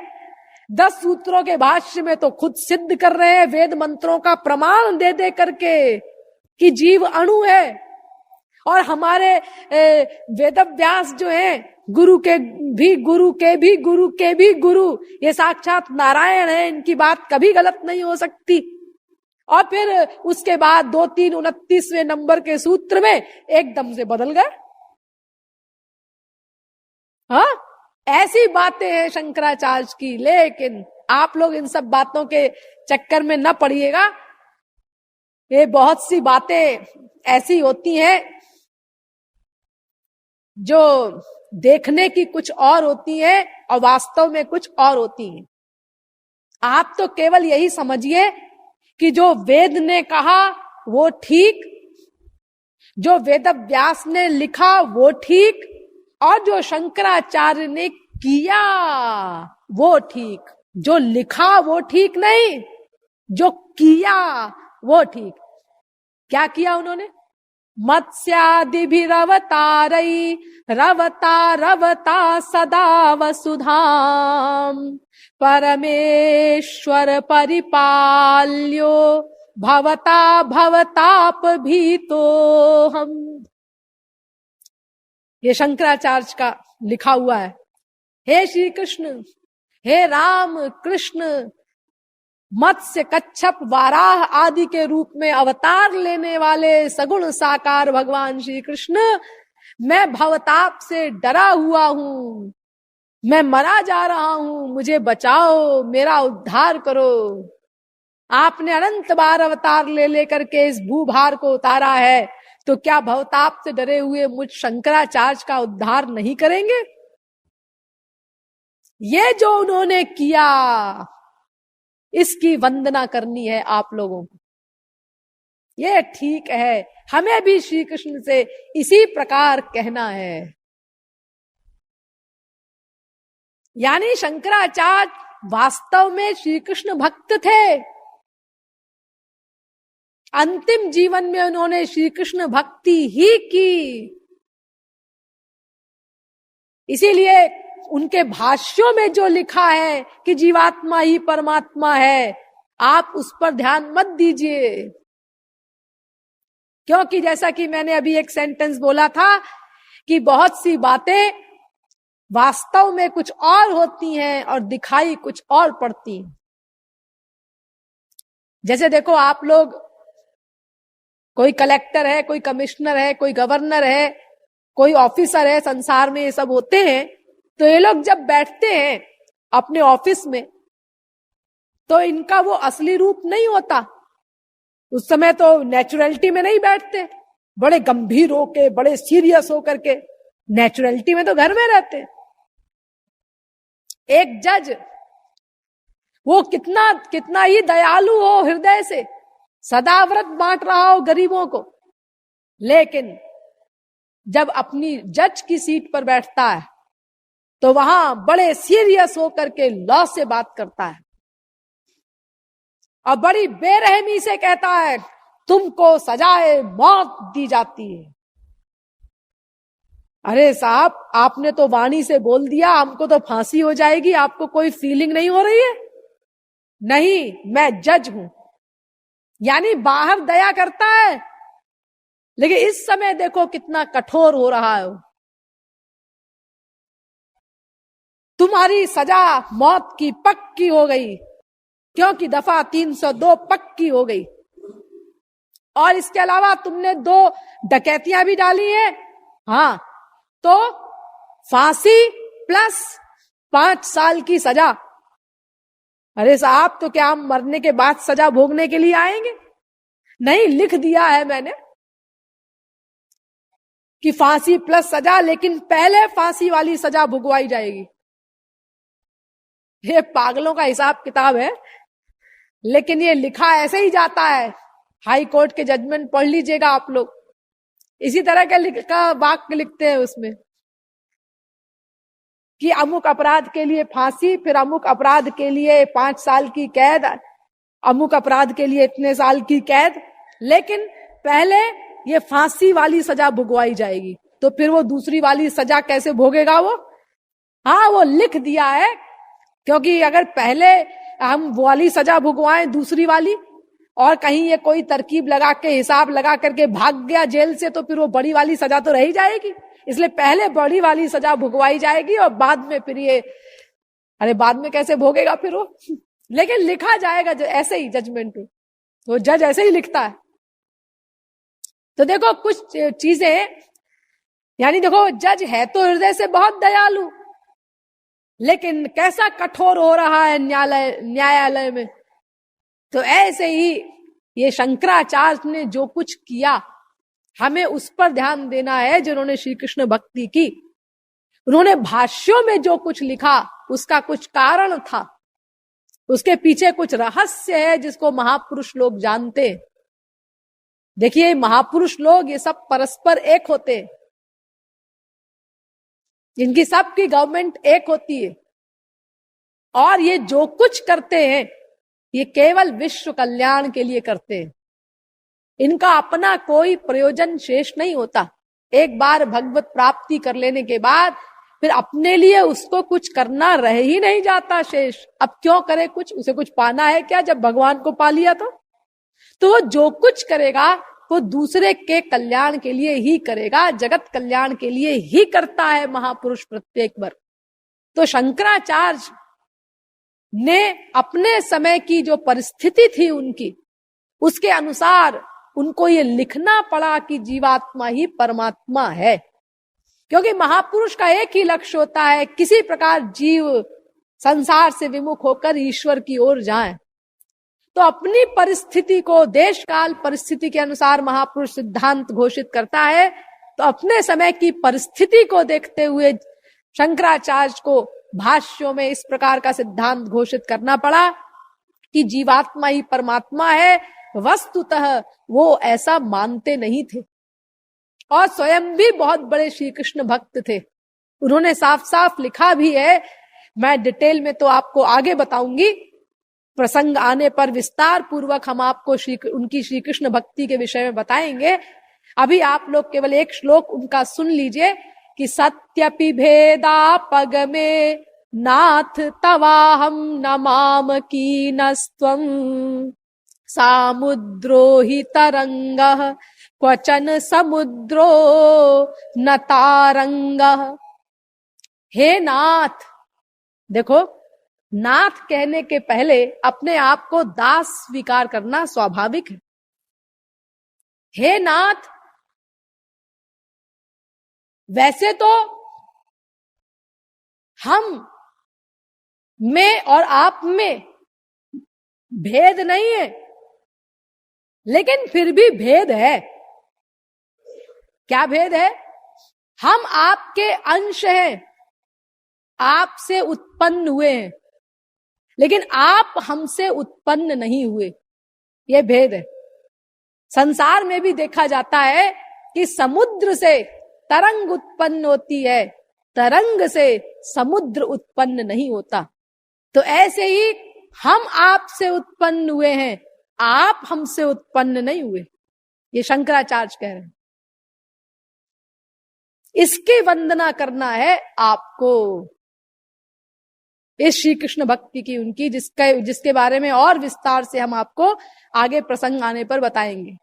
10 सूत्रों के भाष्य में तो खुद सिद्ध कर रहे हैं, वेद मंत्रों का प्रमाण दे दे करके कि जीव अणु है। और हमारे वेदव्यास जो है, गुरु के भी गुरु के भी गुरु के भी गुरु, ये साक्षात नारायण है, इनकी बात कभी गलत नहीं हो सकती। और फिर उसके बाद 2, 3, 29वें नंबर के सूत्र में एकदम से बदल गए। हाँ, ऐसी बातें हैं शंकराचार्य की। लेकिन आप लोग इन सब बातों के चक्कर में न पड़िएगा। ये बहुत सी बातें ऐसी होती हैं जो देखने की कुछ और होती है और वास्तव में कुछ और होती हैं। आप तो केवल यही समझिए कि जो वेद ने कहा वो ठीक, जो वेद व्यास ने लिखा वो ठीक, और जो शंकराचार्य ने किया वो ठीक। जो लिखा वो ठीक नहीं, जो किया वो ठीक। क्या किया उन्होंने? मत्स्यादिभिरवतारै रवता रवता सदा वसुधाम परमेश्वर परिपाल्यो भवता भवताप भीतो हम। ये शंकराचार्य का लिखा हुआ है। हे श्री कृष्ण, हे राम कृष्ण, मत्स्य कच्छप वाराह आदि के रूप में अवतार लेने वाले सगुण साकार भगवान श्री कृष्ण, मैं भवताप से डरा हुआ हूं, मैं मरा जा रहा हूं, मुझे बचाओ, मेरा उद्धार करो। आपने अनंत बार अवतार ले लेकर के इस भूभार को उतारा है, तो क्या भवताप से डरे हुए मुझ शंकराचार्य का उद्धार नहीं करेंगे? ये जो उन्होंने किया, इसकी वंदना करनी है आप लोगों को। ये ठीक है, हमें भी श्री कृष्ण से इसी प्रकार कहना है। यानी शंकराचार्य वास्तव में श्री कृष्ण भक्त थे। अंतिम जीवन में उन्होंने श्री कृष्ण भक्ति ही की। इसीलिए उनके भाष्यों में जो लिखा है कि जीवात्मा ही परमात्मा है, आप उस पर ध्यान मत दीजिए। क्योंकि जैसा कि मैंने अभी एक सेंटेंस बोला था कि बहुत सी बातें वास्तव में कुछ और होती हैं और दिखाई कुछ और पड़ती हैं। जैसे देखो, आप लोग, कोई कलेक्टर है, कोई कमिश्नर है, कोई गवर्नर है, कोई ऑफिसर है, संसार में ये सब होते हैं। तो ये लोग जब बैठते हैं अपने ऑफिस में, तो इनका वो असली रूप नहीं होता। उस समय तो नेचुरलिटी में नहीं बैठते, बड़े गंभीर होके, बड़े सीरियस होकर के। नेचुरलिटी में तो घर में रहते। एक जज, वो कितना कितना ही दयालु हो हृदय से, सदा व्रत बांट रहा हो गरीबों को, लेकिन जब अपनी जज की सीट पर बैठता है तो वहां बड़े सीरियस होकर के लॉ से बात करता है और बड़ी बेरहमी से कहता है, तुमको सजाए मौत दी जाती है। अरे साहब, आपने तो वाणी से बोल दिया हमको तो फांसी हो जाएगी, आपको कोई फीलिंग नहीं हो रही है? नहीं, मैं जज हूं। यानी बाहर दया करता है, लेकिन इस समय देखो कितना कठोर हो रहा है। तुम्हारी सजा मौत की पक्की हो गई, क्योंकि दफा 302 पक्की हो गई। और इसके अलावा तुमने 2 डकैतियां भी डाली हैं। हाँ, तो फांसी प्लस 5 साल की सजा। अरे साहब, तो क्या हम मरने के बाद सजा भोगने के लिए आएंगे? नहीं, लिख दिया है मैंने कि फांसी प्लस सजा, लेकिन पहले फांसी वाली सजा भुगवाई जाएगी। ये पागलों का हिसाब किताब है, लेकिन ये लिखा ऐसे ही जाता है। हाई कोर्ट के जजमेंट पढ़ लीजिएगा आप लोग, इसी तरह का वाक्य लिखते हैं उसमें कि अमुक अपराध के लिए फांसी, फिर अमुक अपराध के लिए 5 साल की कैद, अमुक अपराध के लिए इतने साल की कैद, लेकिन पहले ये फांसी वाली सजा भुगवाई जाएगी। तो फिर वो दूसरी वाली सजा कैसे भोगेगा वो? हाँ, वो लिख दिया है, क्योंकि अगर पहले हम वो वाली सजा भुगवाएं दूसरी वाली, और कहीं ये कोई तरकीब लगा के, हिसाब लगा करके भाग गया जेल से, तो फिर वो बड़ी वाली सजा तो रह ही जाएगी। इसलिए पहले बड़ी वाली सजा भुगवाई जाएगी और बाद में फिर ये, अरे बाद में कैसे भोगेगा फिर वो? लेकिन लिखा जाएगा ऐसे ही जजमेंट, वो जज ऐसे ही लिखता है। तो देखो कुछ चीजें, यानी देखो, जज है तो हृदय से बहुत दयालु, लेकिन कैसा कठोर हो रहा है न्यायालय में। तो ऐसे ही ये शंकराचार्य ने जो कुछ किया, हमें उस पर ध्यान देना है जिन्होंने श्री कृष्ण भक्ति की। उन्होंने भाष्यों में जो कुछ लिखा उसका कुछ कारण था, उसके पीछे कुछ रहस्य है जिसको महापुरुष लोग जानते। देखिए महापुरुष लोग ये सब परस्पर एक होते, इनकी सबकी गवर्नमेंट एक होती है, और ये जो कुछ करते हैं ये केवल विश्व कल्याण के लिए करते हैं। इनका अपना कोई प्रयोजन शेष नहीं होता। एक बार भगवत प्राप्ति कर लेने के बाद फिर अपने लिए उसको कुछ करना रह ही नहीं जाता शेष। अब क्यों करे कुछ, उसे कुछ पाना है क्या जब भगवान को पा लिया तो वो जो कुछ करेगा वो दूसरे के कल्याण के लिए ही करेगा, जगत कल्याण के लिए ही करता है महापुरुष प्रत्येक बार। तो शंकराचार्य ने अपने समय की जो परिस्थिति थी उनकी, उसके अनुसार उनको ये लिखना पड़ा कि जीवात्मा ही परमात्मा है। क्योंकि महापुरुष का एक ही लक्ष्य होता है, किसी प्रकार जीव संसार से विमुख होकर ईश्वर की ओर जाए। तो अपनी परिस्थिति को, देश काल परिस्थिति के अनुसार महापुरुष सिद्धांत घोषित करता है। तो अपने समय की परिस्थिति को देखते हुए शंकराचार्य को भाष्यों में इस प्रकार का सिद्धांत घोषित करना पड़ा कि जीवात्मा ही परमात्मा है। वस्तुतः वो ऐसा मानते नहीं थे, और स्वयं भी बहुत बड़े श्री कृष्ण भक्त थे। उन्होंने साफ साफ लिखा भी है, मैं डिटेल में तो आपको आगे बताऊंगी, प्रसंग आने पर विस्तार पूर्वक हम आपको उनकी श्री कृष्ण भक्ति के विषय में बताएंगे। अभी आप लोग केवल एक श्लोक उनका सुन लीजिए कि सत्यपि भेदापगमे नाथ तवाहम नमाम कीनस्त्वं सामुद्रो हि तरंगः क्वचन समुद्रो न तारंगः। हे नाथ, देखो नाथ कहने के पहले अपने आप को दास स्वीकार करना स्वाभाविक है। हे नाथ, वैसे तो हम में और आप में भेद नहीं है, लेकिन फिर भी भेद है। क्या भेद है? हम आपके अंश हैं, आपसे उत्पन्न हुए हैं, लेकिन आप हमसे उत्पन्न नहीं हुए। यह भेद है। संसार में भी देखा जाता है कि समुद्र से तरंग उत्पन्न होती है, तरंग से समुद्र उत्पन्न नहीं होता। तो ऐसे ही हम आपसे उत्पन्न हुए हैं, आप हमसे उत्पन्न नहीं हुए। ये शंकराचार्य कह रहे हैं। इसकी वंदना करना है आपको, इस श्री कृष्ण भक्ति की उनकी, जिसके बारे में और विस्तार से हम आपको आगे प्रसंग आने पर बताएंगे।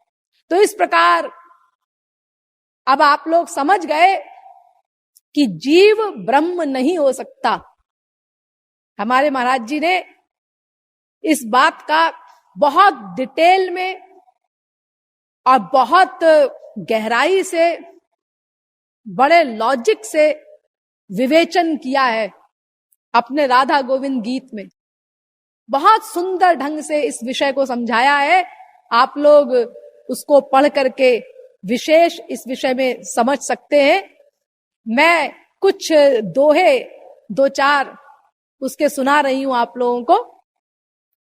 तो इस प्रकार अब आप लोग समझ गए कि जीव ब्रह्म नहीं हो सकता। हमारे महाराज जी ने इस बात का बहुत डिटेल में और बहुत गहराई से, बड़े लॉजिक से विवेचन किया है अपने राधा गोविंद गीत में। बहुत सुंदर ढंग से इस विषय को समझाया है। आप लोग उसको पढ़ करके विशेष इस विषय में समझ सकते हैं। मैं कुछ दोहे, दो चार उसके सुना रही हूं आप लोगों को।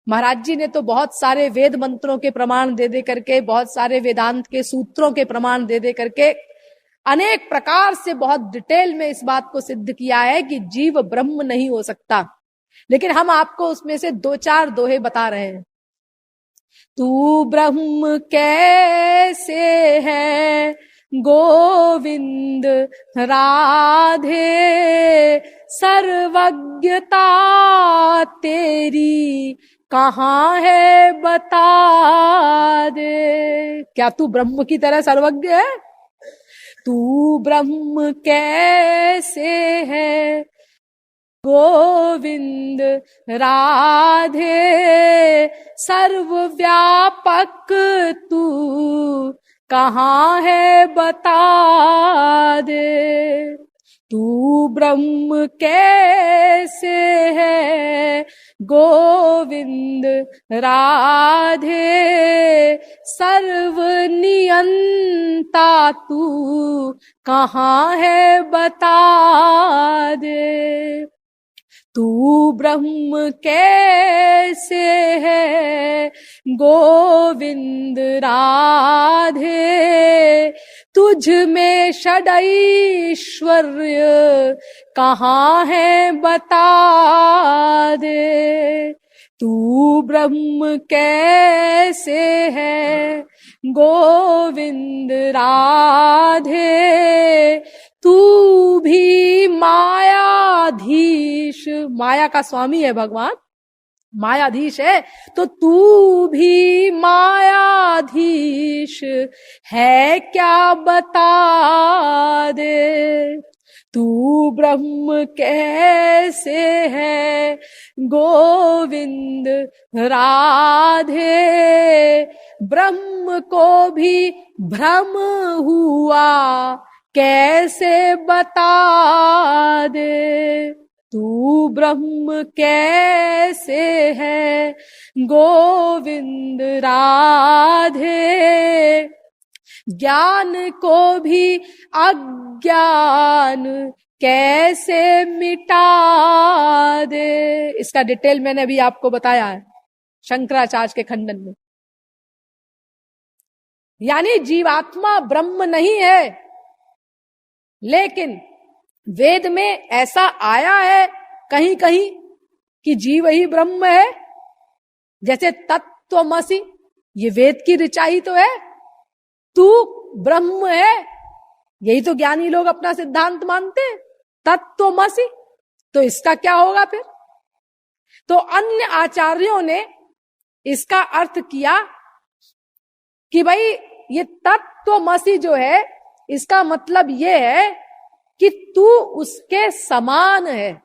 महाराज जी ने तो बहुत सारे वेद मंत्रों के प्रमाण दे दे करके, बहुत सारे वेदांत के सूत्रों के प्रमाण दे दे करके अनेक प्रकार से बहुत डिटेल में इस बात को सिद्ध किया है कि जीव ब्रह्म नहीं हो सकता। लेकिन हम आपको उसमें से दो चार दोहे बता रहे हैं। तू ब्रह्म कैसे है गोविंद राधे, सर्वज्ञता तेरी कहाँ है बता दे। क्या तू ब्रह्म की तरह सर्वज्ञ है? तू ब्रह्म कैसे है गोविंद राधे, सर्वव्यापक तू कहाँ है बता दे। तू ब्रह्म कैसे है गोविंद राधे, सर्व नियंता तू कहाँ है बता दे। तू ब्रह्म कैसे है गोविंद राधे, तुझ में षडैश्वर्य कहाँ है बता दे। तू ब्रह्म कैसे है गोविंद राधे, तू भी मायाधीश, माया का स्वामी है भगवान, मायाधीश है, तो तू भी मायाधीश है क्या बता दे। तू ब्रह्म कैसे है गोविंद राधे, ब्रह्म को भी भ्रम हुआ कैसे बता दे। तू ब्रह्म कैसे है गोविंद राधे, ज्ञान को भी अज्ञान कैसे मिटा दे। इसका डिटेल मैंने अभी आपको बताया है शंकराचार्य के खंडन में। यानी जीवात्मा ब्रह्म नहीं है, लेकिन वेद में ऐसा आया है कहीं कहीं कि जीव ही ब्रह्म है। जैसे तत्त्वमसि, ये वेद की ऋचाई तो है, तू ब्रह्म है, यही तो ज्ञानी लोग अपना सिद्धांत मानते हैं, तत्त्वमसि। तो इसका क्या होगा फिर? तो अन्य आचार्यों ने इसका अर्थ किया कि भाई ये तत्त्वमसि जो है, इसका मतलब ये है कि तू उसके समान है।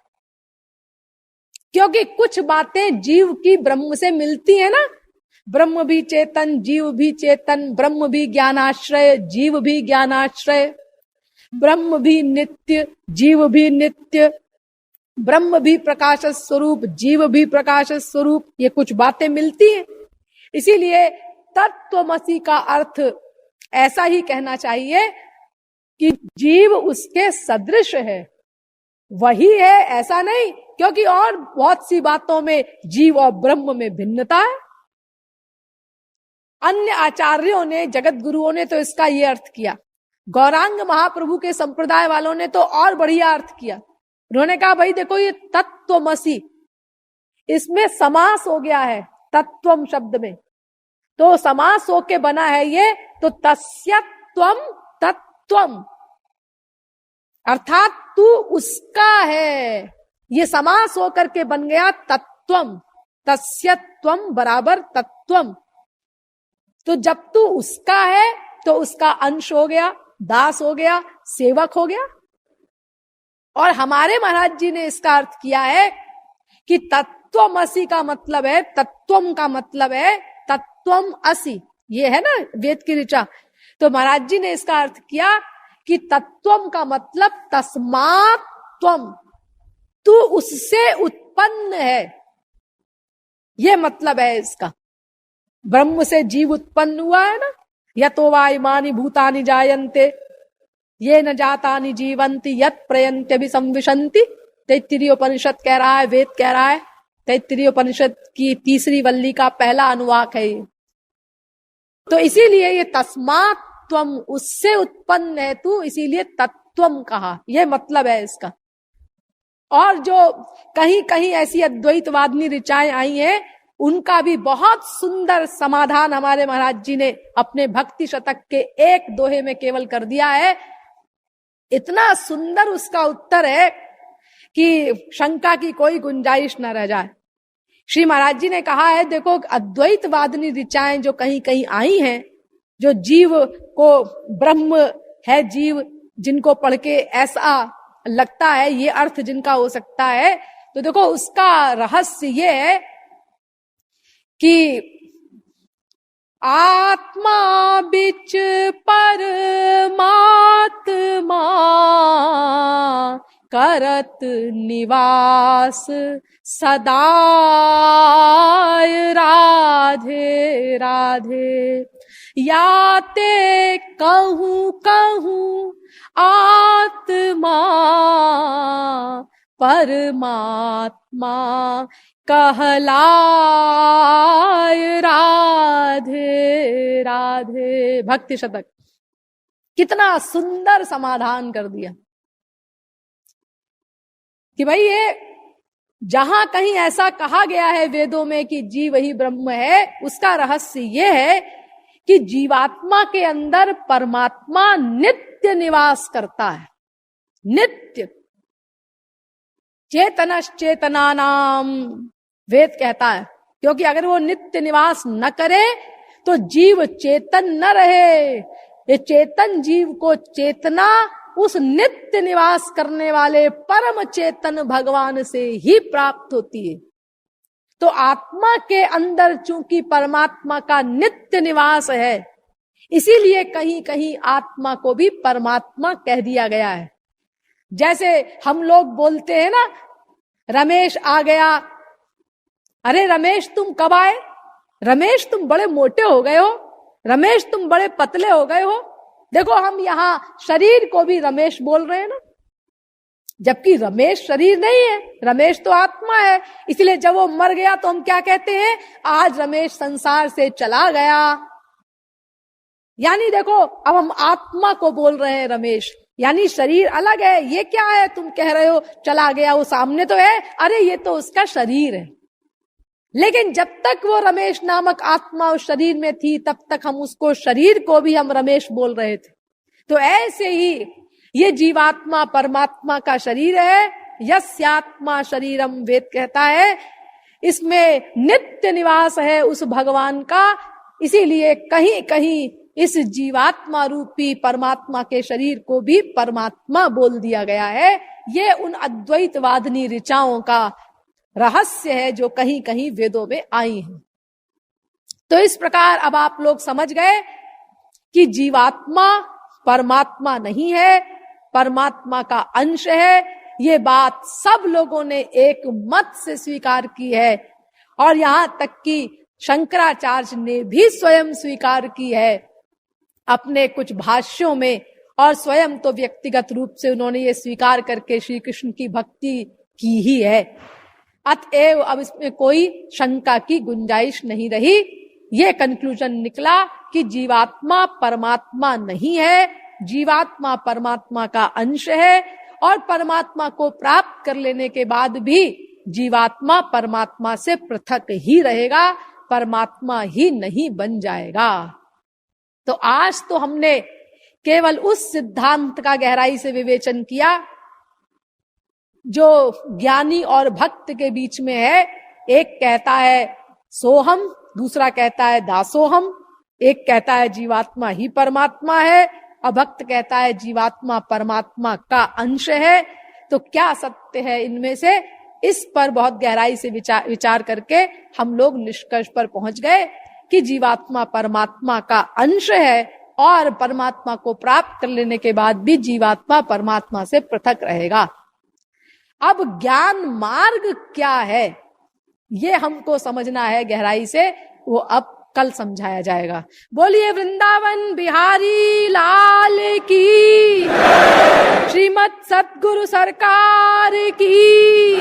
क्योंकि कुछ बातें जीव की ब्रह्म से मिलती है ना, ब्रह्म भी चेतन, जीव भी चेतन, ब्रह्म भी ज्ञानाश्रय, जीव भी ज्ञानाश्रय, ब्रह्म भी नित्य, जीव भी नित्य, ब्रह्म भी प्रकाश स्वरूप, जीव भी प्रकाश स्वरूप, ये कुछ बातें मिलती हैं। इसीलिए तत्त्वमसि का अर्थ ऐसा ही कहना चाहिए कि जीव उसके सदृश है, वही है, ऐसा नहीं, क्योंकि और बहुत सी बातों में जीव और ब्रह्म में भिन्नता है। अन्य आचार्यों ने, जगत गुरुओं ने तो इसका ये अर्थ किया। गौरांग महाप्रभु के संप्रदाय वालों ने तो और बढ़िया अर्थ किया। उन्होंने कहा भाई देखो, ये तत्त्वमसि, इसमें समास हो गया है तत्वम शब्द में, तो समास होके बना है ये, तो तस्य त्वम तत्त्वम, अर्थात तू उसका है, ये समास होकर के बन गया तत्त्वम, तस्य त्वम बराबर तत्त्वम। तो जब तू उसका है तो उसका अंश हो गया, दास हो गया, सेवक हो गया। और हमारे महाराज जी ने इसका अर्थ किया है कि तत्त्वमसि का मतलब है, तत्त्वम का मतलब है तत्त्वम असि, ये है ना वेद की ऋचा। तो महाराज जी ने इसका अर्थ किया कि तत्त्वम का मतलब तस्मात् त्वम, तू उससे उत्पन्न है, ये मतलब है इसका। ब्रह्म से जीव उत्पन्न हुआ है ना, यतो वा इमानि भूतानि जायन्ते ये न जातानि जीवन्ति यत् प्रयन्त्यभि संविशन्ति, तैत्तिरीय उपनिषद कह रहा है, वेद कह रहा है। तैत्तिरीय उपनिषद की तीसरी वल्ली का पहला अनुवाक है ये। तो इसीलिए ये तस्मात् त्वम, उससे उत्पन्न है तू, इसीलिए तत्त्वम कहा, यह मतलब है इसका। और जो कहीं कहीं ऐसी अद्वैतवादी ऋचाएं आई हैं, उनका भी बहुत सुंदर समाधान हमारे महाराज जी ने अपने भक्ति शतक के एक दोहे में केवल कर दिया है। इतना सुंदर उसका उत्तर है कि शंका की कोई गुंजाइश न रह जाए। श्री महाराज जी ने कहा है, देखो अद्वैतवादी ऋचाएं जो कहीं कहीं आई हैं, जो जीव को ब्रह्म है, जीव जिनको पढ़ के ऐसा लगता है, ये अर्थ जिनका हो सकता है, तो देखो उसका रहस्य ये है कि आत्मा बिच परमात्मा करत निवास सदाय राधे राधे। याते कहूँ कहूँ आत्मा परमात्मा कहलाय राधे राधे। भक्ति शतक कितना सुंदर समाधान कर दिया कि भाई ये जहां कहीं ऐसा कहा गया है वेदों में कि जीव ही ब्रह्म है, उसका रहस्य ये है कि जीवात्मा के अंदर परमात्मा नित्य निवास करता है। नित्य चेतनश्चेतना नाम वेद कहता है, क्योंकि अगर वो नित्य निवास न करे तो जीव चेतन न रहे। ये चेतन जीव को चेतना उस नित्य निवास करने वाले परम चेतन भगवान से ही प्राप्त होती है। तो आत्मा के अंदर चूंकि परमात्मा का नित्य निवास है, इसीलिए कहीं कहीं आत्मा को भी परमात्मा कह दिया गया है। जैसे हम लोग बोलते हैं ना, रमेश आ गया, अरे रमेश तुम कब आए, रमेश तुम बड़े मोटे हो गए हो, रमेश तुम बड़े पतले हो गए हो। देखो हम यहाँ शरीर को भी रमेश बोल रहे हैं ना, जबकि रमेश शरीर नहीं है, रमेश तो आत्मा है। इसलिए जब वो मर गया तो हम क्या कहते हैं, आज रमेश संसार से चला गया। यानी देखो अब हम आत्मा को बोल रहे हैं रमेश, यानी शरीर अलग है। ये क्या है तुम कह रहे हो चला गया, वो सामने तो है, अरे ये तो उसका शरीर है। लेकिन जब तक वो रमेश नामक आत्मा उस शरीर में थी, तब तक हम उसको शरीर को भी हम रमेश बोल रहे थे। तो ऐसे ही ये जीवात्मा परमात्मा का शरीर है। यस्यात्मा शरीरम वेद कहता है, इसमें नित्य निवास है उस भगवान का। इसीलिए कहीं कहीं इस जीवात्मा रूपी परमात्मा के शरीर को भी परमात्मा बोल दिया गया है। ये उन अद्वैतवादिनी ऋचाओं का रहस्य है जो कहीं कहीं वेदों में आई है। तो इस प्रकार अब आप लोग समझ गए कि जीवात्मा परमात्मा नहीं है, परमात्मा का अंश है। ये बात सब लोगों ने एक मत से स्वीकार की है, और यहां तक कि शंकराचार्य ने भी स्वयं स्वीकार की है अपने कुछ भाष्यों में, और स्वयं तो व्यक्तिगत रूप से उन्होंने ये स्वीकार करके श्री कृष्ण की भक्ति की ही है। अतएव अब इसमें कोई शंका की गुंजाइश नहीं रही। ये कंक्लूजन निकला कि जीवात्मा परमात्मा नहीं है, जीवात्मा परमात्मा का अंश है, और परमात्मा को प्राप्त कर लेने के बाद भी जीवात्मा परमात्मा से पृथक ही रहेगा, परमात्मा ही नहीं बन जाएगा। तो आज तो हमने केवल उस सिद्धांत का गहराई से विवेचन किया जो ज्ञानी और भक्त के बीच में है। एक कहता है सोहम, दूसरा कहता है दासोहम। एक कहता है जीवात्मा ही परमात्मा है, और भक्त कहता है जीवात्मा परमात्मा का अंश है। तो क्या सत्य है इनमें से, इस पर बहुत गहराई से विचार करके हम लोग निष्कर्ष पर पहुंच गए कि जीवात्मा परमात्मा का अंश है, और परमात्मा को प्राप्त कर लेने के बाद भी जीवात्मा परमात्मा से पृथक रहेगा। अब ज्ञान मार्ग क्या है, ये हमको समझना है गहराई से, वो अब कल समझाया जाएगा। बोलिए वृंदावन बिहारी लाल की, श्रीमद् सतगुरु सरकार की।